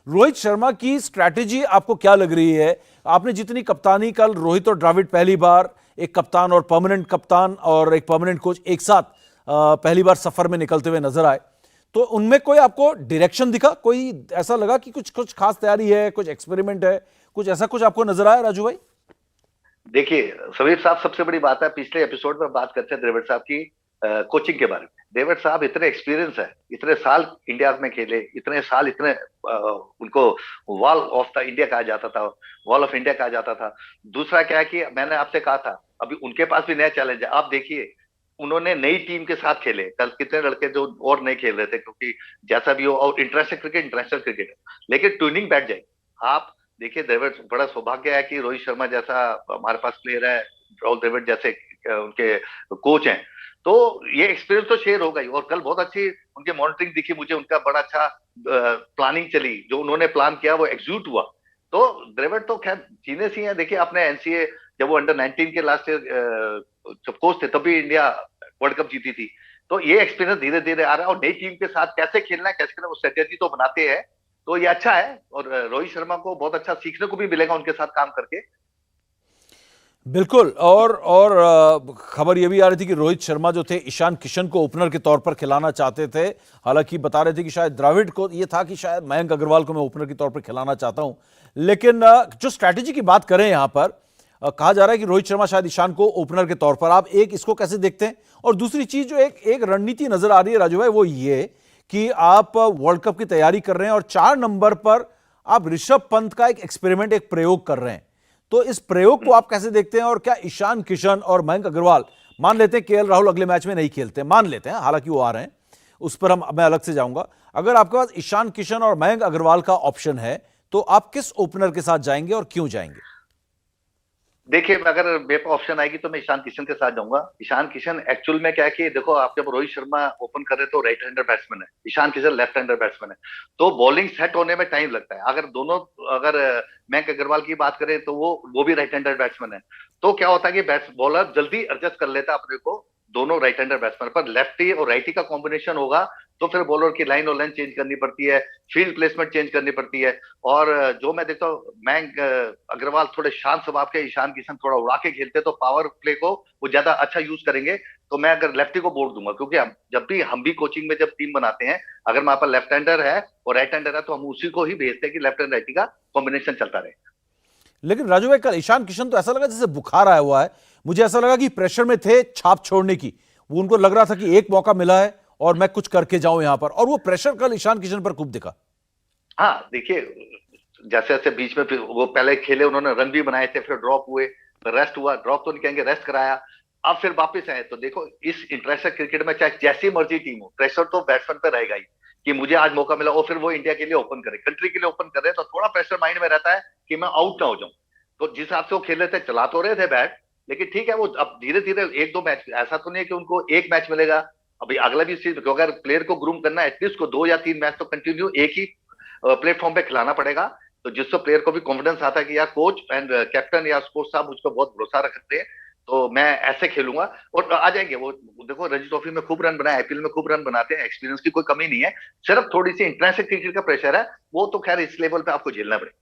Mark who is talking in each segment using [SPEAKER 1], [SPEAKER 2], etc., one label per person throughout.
[SPEAKER 1] रोहित शर्मा की स्ट्रैटेजी आपको क्या लग रही है? आपने जितनी कप्तानी, कल रोहित और द्रविड़ पहली बार एक कप्तान और परमानेंट कप्तान और एक परमानेंट कोच एक साथ पहली बार सफर में निकलते हुए नजर आए, तो उनमें कोई आपको डायरेक्शन दिखा? कोई ऐसा लगा कि कुछ कुछ खास तैयारी है, कुछ एक्सपेरिमेंट है, कुछ ऐसा कुछ आपको नजर आया राजू भाई?
[SPEAKER 2] देखिए समीर साहब, सबसे बड़ी बात है, पिछले एपिसोड में बात करते हैं द्रविड़ साहब की कोचिंग के बारे में। द्रविड़ साहब इतने एक्सपीरियंस है, इतने साल इंडिया में खेले, इतने साल, इतने उनको वॉल ऑफ द इंडिया कहा जाता था, वॉल ऑफ इंडिया कहा जाता था। दूसरा क्या है कि मैंने आपसे कहा था, अभी उनके पास भी नया चैलेंज है। आप देखिए, उन्होंने नई टीम के साथ खेले कल, कितने लड़के जो और नहीं खेल रहे थे, क्योंकि जैसा भी हो, और इंटरनेशनल क्रिकेट है, लेकिन ट्यूनिंग बैठ जाए। आप देखिए, द्रविड़, बड़ा सौभाग्य है कि रोहित शर्मा जैसा हमारे पास प्लेयर है, राहुल द्रविड़ जैसे उनके कोच हैं, तो ये एक्सपीरियंस तो शेयर होगा ही। और कल बहुत अच्छी उनकी मॉनिटरिंग दिखी मुझे, उनका बड़ा अच्छा प्लानिंग चली, जो उन्होंने प्लान किया वो एग्जीक्यूट हुआ। तो द्रविड़ तो खैर जीनियस ही है। देखिए, आपने एनसीए जब वो अंडर 19 के लास्ट ईयर जब कोच थे, तभी इंडिया वर्ल्ड कप जीती थी। तो ये एक्सपीरियंस धीरे धीरे आ रहा है, और नई टीम के साथ कैसे खेलना है, कैसे खेलना है, वो स्ट्रेटेजी तो बनाते हैं। तो ये अच्छा है, और रोहित शर्मा को बहुत अच्छा सीखने को भी मिलेगा उनके साथ काम करके।
[SPEAKER 1] बिल्कुल। और खबर यह भी आ रही थी कि रोहित शर्मा जो थे, ईशान किशन को ओपनर के तौर पर खिलाना चाहते थे। हालांकि बता रहे थे कि शायद द्रविड़ को यह था कि शायद मयंक अग्रवाल को मैं ओपनर के तौर पर खिलाना चाहता हूं। लेकिन जो स्ट्रैटेजी की बात करें यहां पर, कहा जा रहा है कि रोहित शर्मा शायद ईशान को ओपनर के तौर पर। आप एक इसको कैसे देखते हैं? और दूसरी चीज जो एक एक रणनीति नजर आ रही है राजू भाई, वो ये कि आप वर्ल्ड कप की तैयारी कर रहे हैं और 4 नंबर पर आप ऋषभ पंत का एक एक्सपेरिमेंट, एक प्रयोग कर रहे हैं। तो इस प्रयोग को आप कैसे देखते हैं? और क्या ईशान किशन और मयंक अग्रवाल, मान लेते हैं केएल राहुल अगले मैच में नहीं खेलते, मान लेते हैं, हालांकि वो आ रहे हैं, उस पर मैं अलग से जाऊंगा, अगर आपके पास ईशान किशन और मयंक अग्रवाल का ऑप्शन है, तो आप किस ओपनर के साथ जाएंगे और क्यों जाएंगे?
[SPEAKER 2] देखिए, अगर मेरे पास ऑप्शन आएगी तो मैं ईशान किशन के साथ जाऊंगा। ईशान किशन एक्चुअल में क्या है कि देखो, आप जब रोहित शर्मा ओपन कर रहे तो राइट हैंडर बैट्समैन है, Ishan Kishan left hander batsman है, तो बॉलिंग सेट होने में टाइम लगता है। अगर मयंक अग्रवाल की बात करें तो वो भी राइट हैंडर बैट्समैन है। तो क्या होता है कि बॉलर जल्दी एडजस्ट कर लेता है अपने को, दोनों राइट हैंडर बैट्समैन पर। लेफ्टी और राइटी का कॉम्बिनेशन होगा तो फिर बॉलर की लाइन और लाइन चेंज करनी पड़ती है, फील्ड प्लेसमेंट चेंज करनी पड़ती है। और जो मैं देखता हूँ, मयंक अग्रवाल थोड़े शांत स्वभाव के, ईशान किशन थोड़ा उड़ा के खेलते, तो पावर प्ले को वो ज्यादा अच्छा यूज करेंगे। तो मैं अगर लेफ्टी को बोल दूंगा, क्योंकि जब भी हम भी कोचिंग में जब टीम बनाते हैं, अगर हमारे पास लेफ्ट हैंडर है और राइट हैंडर है, तो हम उसी को ही भेजते हैं कि लेफ्ट एंड राइटी का कॉम्बिनेशन चलता रहे।
[SPEAKER 1] लेकिन राजू भाई, कल ईशान किशन तो ऐसा लगा जैसे बुखार आया हुआ है। मुझे ऐसा लगा कि प्रेशर में थे छाप छोड़ने की, वो उनको लग रहा था कि एक मौका मिला है और मैं कुछ करके जाऊं यहां पर, और वो प्रेशर कल ईशान किशन पर खूब दिखा।
[SPEAKER 2] हाँ देखिए, जैसे जैसे बीच में फिर वो पहले खेले, उन्होंने रन भी बनाए थे, फिर ड्रॉप हुए, रेस्ट हुआ, ड्रॉप तो नहीं कहेंगे, रेस्ट कराया, अब फिर वापस आए। तो देखो, इस इंटरनेशनल क्रिकेट में चाहे जैसी मर्जी टीम हो, प्रेशर तो बैट्समैन पे रहेगा ही कि मुझे आज मौका मिला, और फिर वो इंडिया के लिए ओपन करे, कंट्री के लिए ओपन करे, तो थोड़ा प्रेशर माइंड में रहता है कि मैं आउट ना हो जाऊं। तो जिस हिसाब से वो खेल रहे थे, चला तो रहे थे बैट, लेकिन ठीक है, वो अब धीरे धीरे एक दो मैच, ऐसा तो नहीं है कि उनको एक मैच मिलेगा। अभी अगला भी चीज, अगर प्लेयर को ग्रूम करना है, एटलीस्ट को 2 या 3 मैच तो कंटिन्यू एक ही प्लेटफॉर्म पे खिलाना पड़ेगा। तो जिससे प्लेयर को भी कॉन्फिडेंस आता है कि यार कोच एंड कैप्टन या कोच साहब मुझ पर बहुत भरोसा रखते हैं, तो मैं ऐसे खेलूंगा और आ जाएंगे वो। देखो, रणजी ट्रॉफी में खूब रन बनाए, आईपीएल में खूब रन बनाते हैं, एक्सपीरियंस की कोई कमी नहीं है, सिर्फ थोड़ी सी इंटरनेशनल क्रिकेट का प्रेशर है, वो तो खैर इस लेवल पे आपको झेलना पड़ेगा।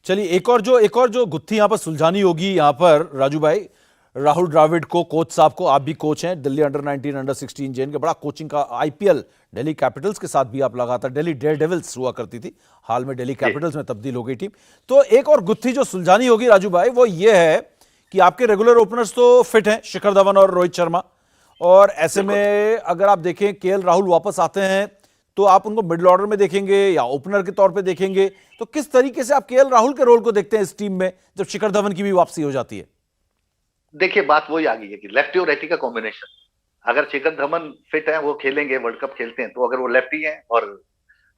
[SPEAKER 1] चलिए, एक और जो गुत्थी यहां पर सुलझानी होगी यहां पर राजू भाई, राहुल द्रविड़ को, कोच साहब को, आप भी कोच हैं दिल्ली अंडर 19 अंडर 16 जेन के, बड़ा कोचिंग का, आईपीएल दिल्ली कैपिटल्स के साथ भी आप लगातार, दिल्ली डेयर डेविल्स हुआ करती थी, हाल में दिल्ली कैपिटल्स में तब्दील हो गई टीम। तो एक और गुत्थी जो सुलझानी होगी राजू भाई, वो ये है कि आपके रेगुलर ओपनर्स तो फिट हैं, शिखर धवन और रोहित शर्मा, और ऐसे में अगर आप देखें केएल राहुल वापस आते हैं, तो आप उनको मिडिल ऑर्डर में देखेंगे या ओपनर के तौर पे देखेंगे? तो किस तरीके से आप केएल राहुल के रोल को देखते हैं इस टीम में जब शिखर धवन की भी वापसी हो जाती है?
[SPEAKER 2] देखिए, बात वही आ गई है कि लेफ्टी और राइटी का कॉम्बिनेशन, अगर शिखर धवन फिट है, वो खेलेंगे, वर्ल्ड कप खेलते हैं, तो अगर वो लेफ्टी हैं और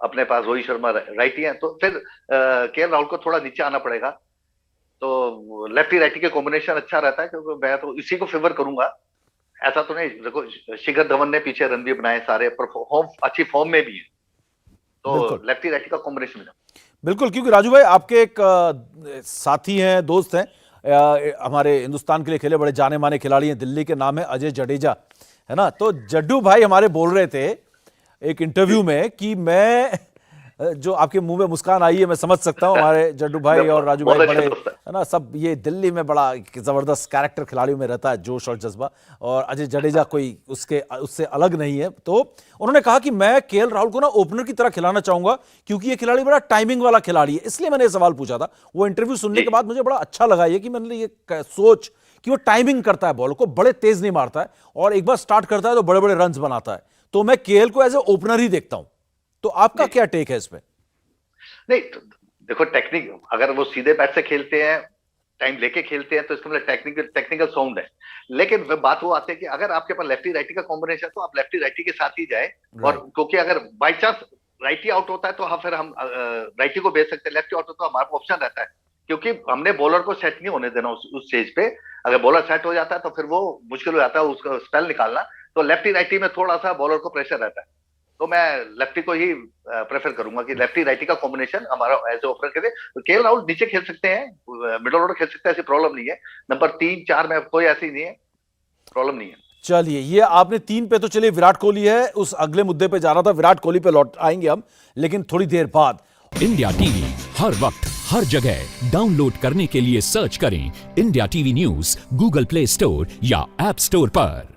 [SPEAKER 2] अपने पास रोहित शर्मा राइटी हैं, तो फिर केएल राहुल को थोड़ा नीचे आना पड़ेगा। तो लेफ्टी राइटी के कॉम्बिनेशन अच्छा रहता है, क्योंकि मैं तो इसी को फेवर करूंगा। ऐसा तो नहीं, देखो शिखर धवन ने पीछे रन भी बनाए सारे, पर अच्छी फॉर्म में भी है, तो
[SPEAKER 1] बिल्कुल
[SPEAKER 2] लेफ्टी राइटी का कॉम्बिनेशन।
[SPEAKER 1] बिल्कुल, क्योंकि राजू भाई आपके एक साथी हैं, दोस्त हैं, हमारे हिंदुस्तान के लिए खेले, बड़े जाने माने खिलाड़ी हैं, दिल्ली के, नाम है अजय जडेजा, है ना? तो जड्डू भाई हमारे बोल रहे थे एक इंटरव्यू में कि मैं जो आपके मुंह में मुस्कान आई है मैं समझ सकता हूँ। हमारे जड्डू भाई और राजू भाई
[SPEAKER 2] बहुत
[SPEAKER 1] बड़े
[SPEAKER 2] अच्छे दोस्त हैं।
[SPEAKER 1] है ना, सब ये दिल्ली में बड़ा एक जबरदस्त कैरेक्टर खिलाड़ियों में रहता है, जोश और जज्बा, और अजय जडेजा कोई उससे अलग नहीं है। तो उन्होंने कहा कि मैं केएल राहुल को ना ओपनर की तरह खिलाना चाहूंगा क्योंकि ये खिलाड़ी बड़ा टाइमिंग वाला खिलाड़ी है, इसलिए मैंने ये सवाल पूछा था। वो इंटरव्यू सुनने के बाद मुझे बड़ा अच्छा लगा ये कि मैंने ये सोच कि वो टाइमिंग करता है, बॉल को बड़े तेज नहीं मारता है, और एक बार स्टार्ट करता है तो बड़े बड़े रन्स बनाता है। तो मैं केएल को एज ए ओपनर ही देखता हूं। तो आपका क्या टेक है इसमें?
[SPEAKER 2] नहीं तो देखो, टेक्निक अगर वो सीधे बैट से खेलते हैं, टाइम लेके खेलते हैं, तो इसका मतलब टेक्निकल साउंड है। लेकिन बात वो आती है कि अगर आपके पास लेफ्टी राइटी का कॉम्बिनेशन है तो आप लेफ्टी राइटी के साथ ही जाए। और क्योंकि अगर बाई चांस राइटी आउट होता है तो फिर हम राइटी को भेज सकते हैं, लेफ्टी आउट होता है तो हमारे ऑप्शन रहता है, क्योंकि हमने बॉलर को सेट नहीं होने देना उस स्टेज पे। अगर बॉलर सेट हो जाता है तो फिर वो मुश्किल हो जाता है उसका स्पेल निकालना। तो लेफ्टी राइटी में थोड़ा सा बॉलर को प्रेशर रहता है, तो मैं लेफ्टी को ही प्रेफर करूंगा कि लेफ्टी राइटी का कॉम्बिनेशन हमारा एज ए ओपनर करे। तो केएल राहुल नीचे खेल सकते हैं, मिडल ऑर्डर खेल सकते हैं, ऐसी प्रॉब्लम नहीं है। नंबर 3-4 में कोई ऐसी नहीं है, प्रॉब्लम नहीं है।
[SPEAKER 1] चलिए, ये आपने 3 पे तो चलिए विराट कोहली है, उस अगले मुद्दे पे जा रहा था, विराट कोहली पे लौट आएंगे हम, लेकिन थोड़ी देर बाद।
[SPEAKER 3] इंडिया टीवी हर वक्त हर जगह डाउनलोड करने के लिए सर्च करें India TV news Google play store या ऐप स्टोर पर।